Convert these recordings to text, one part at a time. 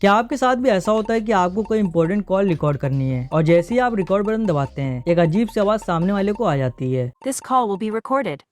क्या आपके साथ भी ऐसा होता है कि आपको कोई इंपॉर्टेंट कॉल रिकॉर्ड करनी है और जैसे ही आप रिकॉर्ड बटन दबाते हैं एक अजीब सी आवाज सामने वाले को आ जाती है This call will be recorded.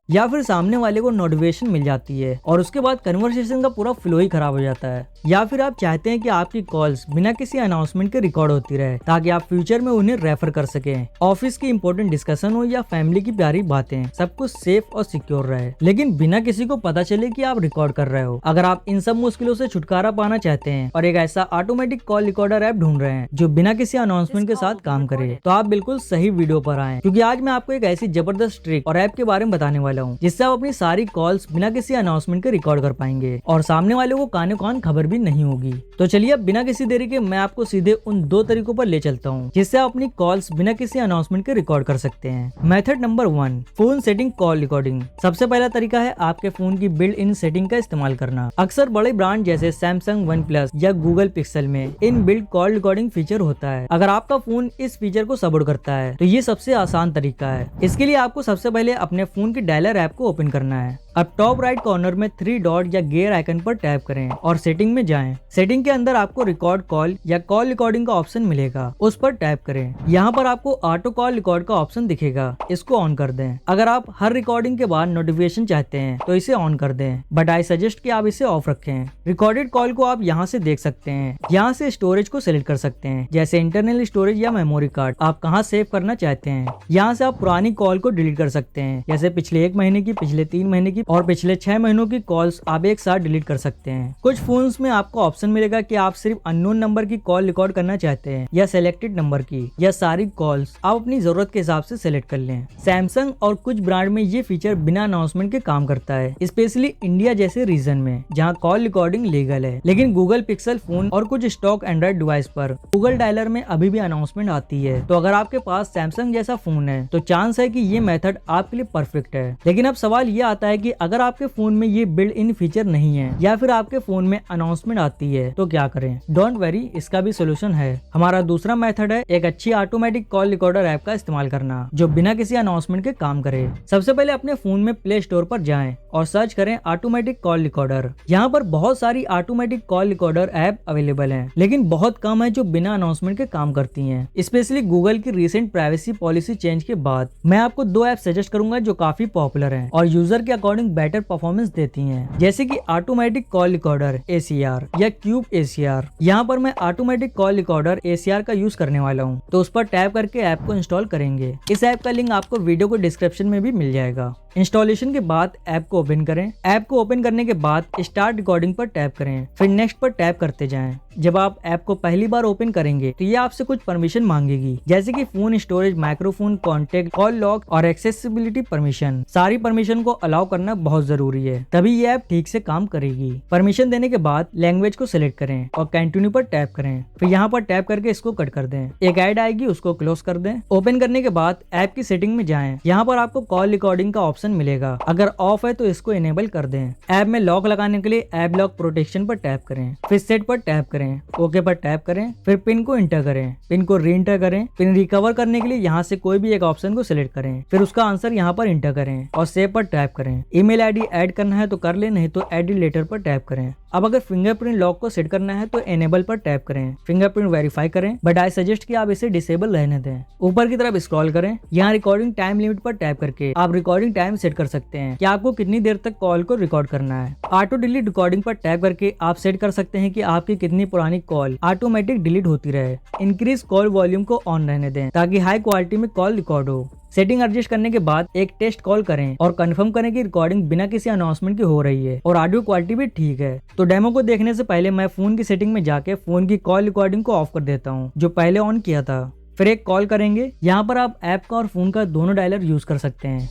या फिर सामने वाले को नोटिफिकेशन मिल जाती है और उसके बाद कन्वर्सेशन का पूरा फ्लो ही खराब हो जाता है। या फिर आप चाहते हैं कि आपकी कॉल्स बिना किसी अनाउंसमेंट के रिकॉर्ड होती रहे ताकि आप फ्यूचर में उन्हें रेफर कर सकें। ऑफिस की इंपॉर्टेंट डिस्कशन हो या फैमिली की प्यारी बातें, सब कुछ सेफ और सिक्योर रहे लेकिन बिना किसी को पता चले कि आप रिकॉर्ड कर रहे हो। अगर आप इन सब मुश्किलों से छुटकारा पाना चाहते हैं और एक ऐसा ऑटोमेटिक कॉल रिकॉर्डर ऐप ढूंढ रहे हैं जो बिना किसी अनाउंसमेंट के साथ काम करे, तो आप बिल्कुल सही वीडियो पर आए, क्योंकि आज मैं आपको एक ऐसी जबरदस्त ट्रिक और ऐप के बारे में बताने वाला हूँ जिससे आप अपनी सारी कॉल्स बिना किसी अनाउंसमेंट के रिकॉर्ड कर पाएंगे और सामने वाले को कानो कान खबर भी नहीं होगी। तो चलिए अब बिना किसी देरी के मैं आपको सीधे उन 2 तरीकों पर ले चलता हूँ जिससे आप अपनी कॉल्स बिना किसी अनाउंसमेंट के रिकॉर्ड कर सकते हैं। Method number 1, phone setting call recording. सबसे पहला तरीका है आपके फोन की बिल्ट इन सेटिंग का इस्तेमाल करना। अक्सर बड़े ब्रांड जैसे सैमसंग, वन प्लस या गूगल पिक्सल में in built call recording feature होता है। अगर आपका फोन इस फीचर को सपोर्ट करता है तो ये सबसे आसान तरीका है। इसके लिए आपको सबसे पहले अपने फोन की डायलर ऐप को ओपन करना है। अब टॉप राइट कॉर्नर में 3 डॉट या गियर आइकन पर टैप करें और सेटिंग में जाएं। सेटिंग के अंदर आपको रिकॉर्ड कॉल या कॉल रिकॉर्डिंग का ऑप्शन मिलेगा, उस पर टैप करें। यहाँ पर आपको ऑटो कॉल रिकॉर्ड का ऑप्शन दिखेगा, इसको ऑन कर दें। अगर आप हर रिकॉर्डिंग के बाद नोटिफिकेशन चाहते हैं तो इसे ऑन कर दें, बट आई सजेस्ट कि आप इसे ऑफ रखें। रिकॉर्डेड कॉल को आप यहाँ से देख सकते हैं। यहाँ से स्टोरेज को सिलेक्ट कर सकते हैं, जैसे इंटरनल स्टोरेज या मेमोरी कार्ड आप कहाँ सेव करना चाहते हैं। यहाँ से आप पुरानी कॉल को डिलीट कर सकते हैं, जैसे पिछले 1 महीने की, पिछले 3 महीने की और पिछले 6 महीनों की कॉल्स आप एक साथ डिलीट कर सकते हैं। कुछ फोन्स में आपको ऑप्शन मिलेगा कि आप सिर्फ अननोन नंबर की कॉल रिकॉर्ड करना चाहते हैं या सिलेक्टेड नंबर की, या सारी कॉल्स आप अपनी जरूरत के हिसाब से सिलेक्ट कर लें। सैमसंग और कुछ ब्रांड में ये फीचर बिना अनाउंसमेंट के काम करता है, स्पेशली इंडिया जैसे रीजन में जहाँ कॉल रिकॉर्डिंग लीगल है। लेकिन गूगल पिक्सल फोन और कुछ स्टॉक एंड्रॉइड डिवाइस पर गूगल डायलर में अभी भी अनाउंसमेंट आती है। तो अगर आपके पास सैमसंग जैसा फोन है तो चांस है कि ये मेथड आपके लिए परफेक्ट है। लेकिन अब सवाल ये आता है कि अगर आपके फोन में ये बिल्ट इन फीचर नहीं है या फिर आपके फोन में अनाउंसमेंट आती है तो क्या करें? डोंट वरी, इसका भी सोल्यूशन है। हमारा दूसरा मेथड है एक अच्छी ऑटोमेटिक कॉल रिकॉर्डर ऐप का इस्तेमाल करना जो बिना किसी अनाउंसमेंट के काम करे। सबसे पहले अपने फोन में प्ले स्टोर पर जाएं और सर्च करें ऑटोमेटिक कॉल रिकॉर्डर। यहाँ पर बहुत सारी automatic call recorder app available हैं, लेकिन बहुत कम है जो बिना अनाउंसमेंट के काम करती हैं। स्पेशली गूगल की रिसेंट प्राइवेसी पॉलिसी चेंज के बाद मैं आपको 2 ऐप सजेस्ट करूंगा जो काफी पॉपुलर हैं और यूजर के अकॉर्डिंग बेटर परफॉर्मेंस देती हैं, जैसे कि ऑटोमेटिक कॉल रिकॉर्डर ACR या क्यूब ACR। यहाँ पर मैं ऑटोमेटिक कॉल रिकॉर्डर ACR का यूज करने वाला हूँ, तो उस पर टैप करके ऐप को इंस्टॉल करेंगे। इस ऐप का लिंक आपको वीडियो को डिस्क्रिप्शन में भी मिल जाएगा। इंस्टॉलेशन के बाद ऐप को ओपन करें। ऐप को ओपन करने के बाद स्टार्ट रिकॉर्डिंग पर टैप करें, फिर नेक्स्ट पर टैप करते जाएं। जब आप ऐप को पहली बार ओपन करेंगे तो ये आपसे कुछ परमिशन मांगेगी, जैसे कि phone storage, microphone, contact, call log और एक्सेसिबिलिटी परमिशन। सारी परमिशन को अलाउ करना बहुत जरूरी है, तभी ये ऐप ठीक से काम करेगी। परमिशन देने के बाद लैंग्वेज को सिलेक्ट करें और कंटिन्यू पर टैप करें, फिर यहाँ पर टैप करके इसको कट कर दें। एक ऐड आएगी, उसको क्लोज कर दें। ओपन करने के बाद ऐप की सेटिंग में जाएं। यहाँ पर आपको कॉल रिकॉर्डिंग का ऑप्शन मिलेगा, अगर ऑफ है तो इसको इनेबल कर दें। ऐप में लॉक लगाने के लिए ऐप लॉक प्रोटेक्शन पर टैप करें, फिर सेट पर टैप करें, ओके पर टैप करें, फिर पिन को इंटर करें, पिन को री इंटर करें। पिन रिकवर करने के लिए यहाँ से कोई भी एक ऑप्शन को सिलेक्ट करें, फिर उसका आंसर यहाँ पर इंटर करें और सेव पर टैप करें। ईमेल आईडी ऐड करना है तो कर ले, नहीं तो एडिट लेटर पर टैप करें। अब अगर फिंगरप्रिंट लॉक को सेट करना है तो एनेबल पर टैप करें, फिंगरप्रिंट वेरीफाई करें, बट आई सजेस्ट कि आप इसे डिसेबल रहने दें। ऊपर की तरफ स्क्रॉल करें, यहाँ रिकॉर्डिंग टाइम लिमिट पर टैप करके आप रिकॉर्डिंग टाइम सेट कर सकते हैं कि आपको कितनी देर तक कॉल को रिकॉर्ड करना है। ऑटो डिलीट रिकॉर्डिंग पर टैप करके आप सेट कर सकते हैं कि आपकी कितनी पुरानी कॉल ऑटोमेटिक डिलीट होती रहे। इंक्रीज कॉल वॉल्यूम को ऑन रहने दें ताकि हाई क्वालिटी में कॉल रिकॉर्ड हो। सेटिंग एडजस्ट करने के बाद एक टेस्ट कॉल करें और कंफर्म करें कि रिकॉर्डिंग बिना किसी अनाउंसमेंट की हो रही है और ऑडियो क्वालिटी भी ठीक है। तो डेमो को देखने से पहले मैं फोन की सेटिंग में जाके फोन की कॉल रिकॉर्डिंग को ऑफ कर देता हूँ जो पहले ऑन किया था। फिर एक कॉल करेंगे। यहाँ पर आप ऐप का और फोन का दोनों डायलर यूज कर सकते हैं।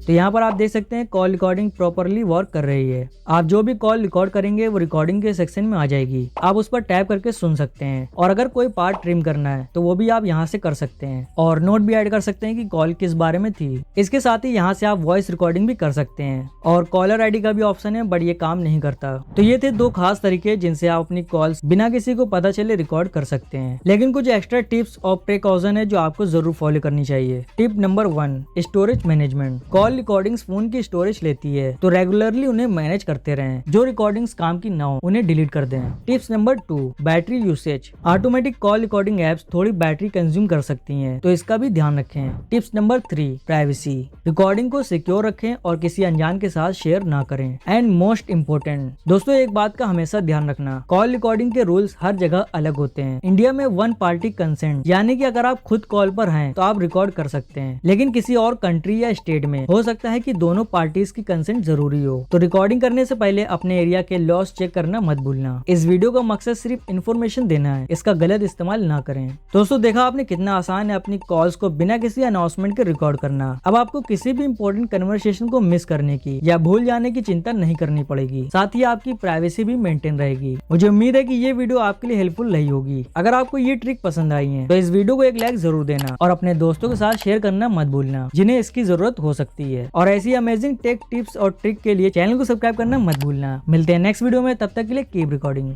तो यहाँ पर आप देख सकते हैं कॉल रिकॉर्डिंग प्रॉपरली वर्क कर रही है। आप जो भी कॉल रिकॉर्ड करेंगे वो रिकॉर्डिंग के सेक्शन में आ जाएगी, आप उस पर टैप करके सुन सकते हैं और अगर कोई पार्ट ट्रिम करना है तो वो भी आप यहाँ से कर सकते हैं और नोट भी ऐड कर सकते हैं कि कॉल किस बारे में थी। इसके साथ ही यहाँ से आप वॉइस रिकॉर्डिंग भी कर सकते हैं और कॉलर आईडी का भी ऑप्शन है, बट ये काम नहीं करता। तो ये थे 2 खास तरीके जिनसे आप अपनी कॉल्स बिना किसी को पता चले रिकॉर्ड कर सकते हैं। लेकिन कुछ एक्स्ट्रा टिप्स और प्रिकॉशन है जो आपको जरूर फॉलो करनी चाहिए। Tip number 1, storage management. Call call recordings phone की स्टोरेज लेती है, तो रेगुलरली उन्हें मैनेज करते रहें। जो रिकॉर्डिंग्स काम की ना हो उन्हें डिलीट कर दें। Tips number 2, battery usage. Automatic call recording apps थोड़ी बैटरी कंज्यूम कर सकती हैं, तो इसका भी ध्यान रखें। Tips number 3, privacy. रिकॉर्डिंग को सिक्योर रखें और किसी अनजान के साथ शेयर ना करें। एंड मोस्ट इम्पोर्टेंट दोस्तों, एक बात का हमेशा ध्यान रखना, कॉल रिकॉर्डिंग के रूल्स हर जगह अलग होते हैं। इंडिया में वन पार्टी कंसेंट, यानी कि अगर आप खुद कॉल पर हैं तो आप रिकॉर्ड कर सकते हैं, लेकिन किसी और कंट्री या स्टेट में हो सकता है कि दोनों पार्टीज की कंसेंट जरूरी हो। तो रिकॉर्डिंग करने से पहले अपने एरिया के लॉस चेक करना मत भूलना। इस वीडियो का मकसद सिर्फ इन्फॉर्मेशन देना है, इसका गलत इस्तेमाल ना करें। दोस्तों, देखा आपने कितना आसान है अपनी कॉल्स को बिना किसी अनाउंसमेंट के रिकॉर्ड करना। अब आपको किसी भी इंपॉर्टेंट कन्वर्सेशन को मिस करने की या भूल जाने की चिंता नहीं करनी पड़ेगी। साथ ही आपकी प्राइवेसी भी मेंटेन रहेगी। मुझे उम्मीद है कि ये वीडियो आपके लिए हेल्पफुल रही होगी। अगर आपको ये ट्रिक पसंद आई है तो इस वीडियो को एक लाइक जरूर देना और अपने दोस्तों के साथ शेयर करना मत भूलना, जिन्हें इसकी जरूरत हो सकती है। और ऐसी अमेजिंग टेक टिप्स और ट्रिक के लिए चैनल को सब्सक्राइब करना मत भूलना। मिलते हैं नेक्स्ट वीडियो में, तब तक के लिए कीप रिकॉर्डिंग।